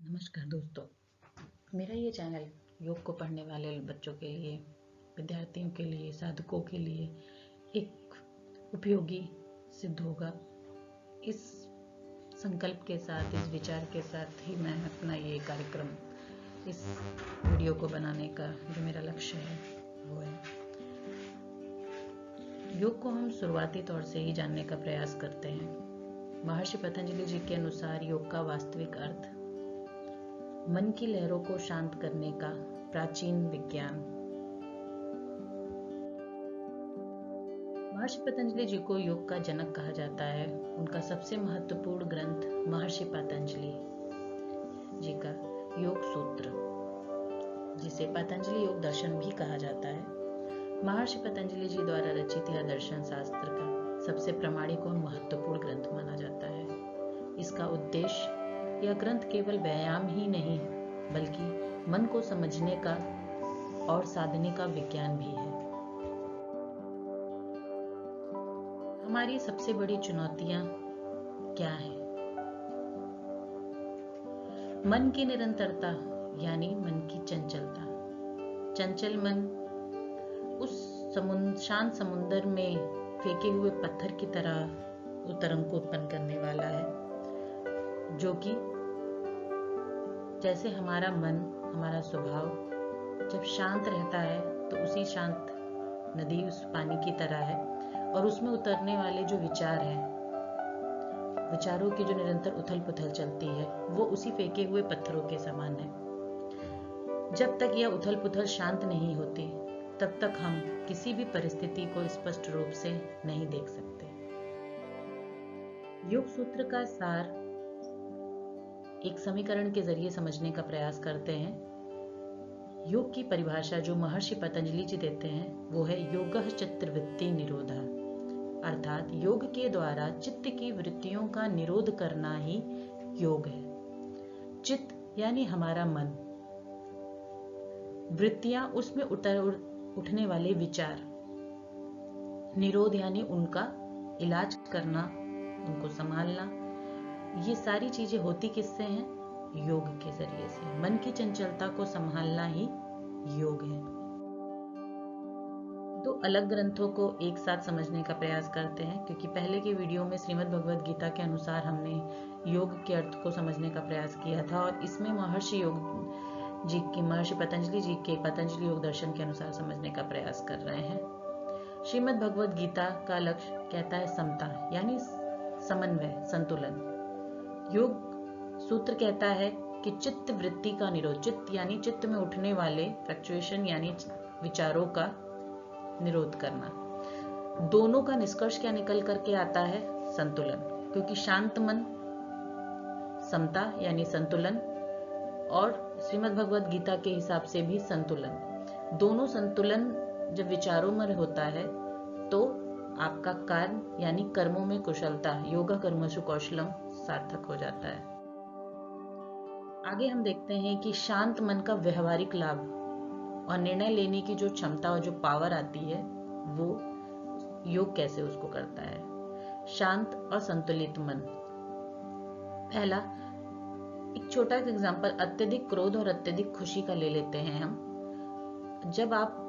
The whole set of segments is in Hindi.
नमस्कार दोस्तों, मेरा ये चैनल योग को पढ़ने वाले बच्चों के लिए, विद्यार्थियों के लिए, साधकों के लिए एक उपयोगी सिद्ध होगा। इस संकल्प के साथ, इस विचार के साथ ही मैं अपना ये कार्यक्रम, इस वीडियो को बनाने का जो मेरा लक्ष्य है वो है। योग को हम शुरुआती तौर से ही जानने का प्रयास करते हैं। महर्षि पतंजलि जी के अनुसार योग का वास्तविक अर्थ मन की लहरों को शांत करने का प्राचीन विज्ञान। महर्षि पतंजलि जी को योग का जनक कहा जाता है। उनका सबसे महत्वपूर्ण ग्रंथ महर्षि पतंजलि जी का योग सूत्र, जिसे पतंजलि योग दर्शन भी कहा जाता है, महर्षि पतंजलि जी द्वारा रचित यह दर्शन शास्त्र का सबसे प्रामाणिक और महत्वपूर्ण ग्रंथ माना जाता है। इसका उद्देश्य, यह ग्रंथ केवल व्यायाम ही नहीं बल्कि मन को समझने का और साधने का विज्ञान भी है। हमारी सबसे बड़ी चुनौतियां क्या हैं? मन की निरंतरता यानी मन की चंचलता। चंचल मन उस शांत समुद्र में फेंके हुए पत्थर की तरह तरंग को उत्पन्न करने वाला है, जो कि जैसे हमारा मन, हमारा स्वभाव जब शांत रहता है तो उसी शांत नदी उस पानी की तरह है, और उसमें उतरने वाले जो विचार हैं, विचारों की जो निरंतर उथल पुथल चलती है, वो उसी फेंके हुए पत्थरों के समान है। जब तक यह उथल पुथल शांत नहीं होती, तब तक हम किसी भी परिस्थिति को स्पष्ट रूप से नहीं देख सकते। योग सूत्र का सार एक समीकरण के जरिए समझने का प्रयास करते हैं। योग की परिभाषा जो महर्षि पतंजलि जी देते हैं वो है योगः चित्तवृत्ति निरोधः, अर्थात योग के द्वारा चित्त की वृत्तियों का निरोध करना ही योग है। चित्त यानी हमारा मन, वृत्तियां उसमें उठने वाले विचार, निरोध यानी उनका इलाज करना, उनको संभालना। ये सारी चीजें होती किससे हैं? योग के जरिए से। मन की चंचलता को संभालना ही योग है। दो अलग ग्रंथों को एक साथ समझने का प्रयास करते हैं, क्योंकि पहले के वीडियो में श्रीमद् भगवद गीता के अनुसार हमने योग के अर्थ को समझने का प्रयास किया था, और इसमें महर्षि पतंजलि जी के पतंजलि योग दर्शन के अनुसार समझने का प्रयास कर रहे हैं। श्रीमद् भगवद गीता का लक्ष्य कहता है समता यानी समन्वय, संतुलन। योग सूत्र कहता है कि चित्त वृत्ति का निरोध, चित्त यानी चित्त में उठने वाले फ्लक्चुएशन यानी विचारों का निरोध करना। दोनों का निष्कर्ष क्या निकल करके आता है? संतुलन, क्योंकि शांत मन समता यानी संतुलन, और श्रीमद् भगवद गीता के हिसाब से भी संतुलन। दोनों संतुलन जब विचारों में होता है तो आपका कार्य यानी कर्मों में कुशलता, योगा कर्मसु कौशलम, सार्थक हो जाता है। आगे हम देखते हैं कि शांत मन का व्यवहारिक लाभ और निर्णय लेने की जो क्षमता और जो पावर आती है, वो योग कैसे उसको करता है। शांत और संतुलित मन। पहला एक छोटा एग्जांपल अत्यधिक क्रोध और अत्यधिक खुशी का ले लेते हैं हम। जब आप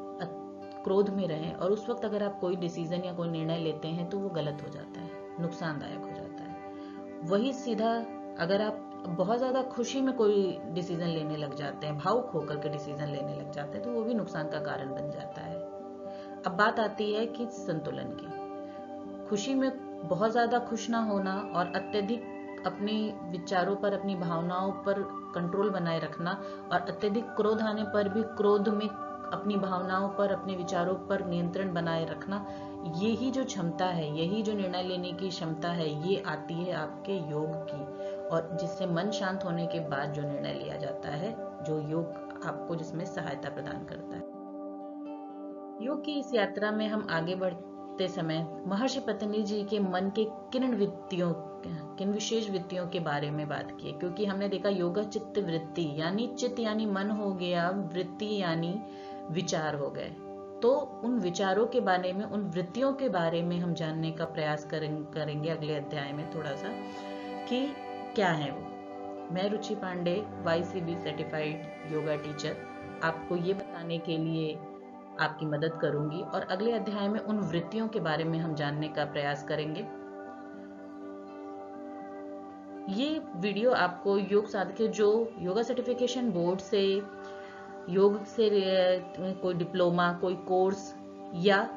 क्रोध में रहें और उस वक्त अगर आप कोई डिसीजन या कोई निर्णय लेते हैं तो वो गलत हो जाता है, नुकसानदायक हो जाता है। वही सीधा अगर आप बहुत ज्यादा खुशी में कोई डिसीजन लेने लग जाते हैं, भावुक होकर के डिसीजन लेने लग जाते हैं, तो वो भी नुकसान का कारण बन जाता है। अब बात आती है कि संतुलन की। खुशी में बहुत ज्यादा खुश ना होना और अत्यधिक अपने विचारों पर, अपनी भावनाओं पर कंट्रोल बनाए रखना, और अत्यधिक क्रोध आने पर भी क्रोध में अपनी भावनाओं पर, अपने विचारों पर नियंत्रण बनाए रखना, यही जो क्षमता है, यही जो निर्णय लेने की क्षमता है, ये आती है आपके योग की, और जिससे मन शांत होने के बाद जो निर्णय लिया जाता है, जो योग आपको जिसमें सहायता प्रदान करता है। योग की इस यात्रा में हम आगे बढ़ते समय महर्षि पतंजलि जी के मन के किन विशेष वृत्तियों के बारे में बात की, क्योंकि हमने देखा योगा चित्त वृत्ति यानी चित्त यानी मन हो गया, वृत्ति यानी विचार हो गए। तो उन विचारों के बारे में, उन वृत्तियों के बारे में हम जानने का प्रयास करेंगे अगले अध्याय में थोड़ा सा, कि क्या है वो। मैं Ruchi Pandey, YCB certified yoga teacher, आपको ये बताने के लिए आपकी मदद करूंगी और अगले अध्याय में उन वृत्तियों के बारे में हम जानने का प्रयास करेंगे। ये वीडियो आपको योग साधक जो योगा सर्टिफिकेशन बोर्ड से योग से कोई डिप्लोमा, कोई कोर्स या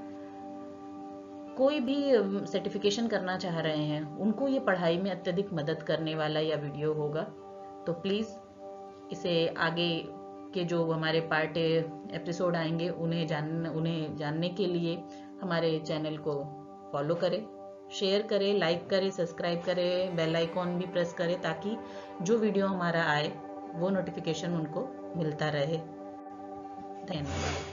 कोई भी सर्टिफिकेशन करना चाह रहे हैं, उनको ये पढ़ाई में अत्यधिक मदद करने वाला यह वीडियो होगा। तो प्लीज़ इसे आगे के जो हमारे पार्ट एपिसोड आएंगे उन्हें जानने के लिए हमारे चैनल को फॉलो करें, शेयर करें, लाइक करें, सब्सक्राइब करें, बेल आइकॉन भी प्रेस करें ताकि जो वीडियो हमारा आए वो नोटिफिकेशन उनको मिलता रहे। धन्यवाद।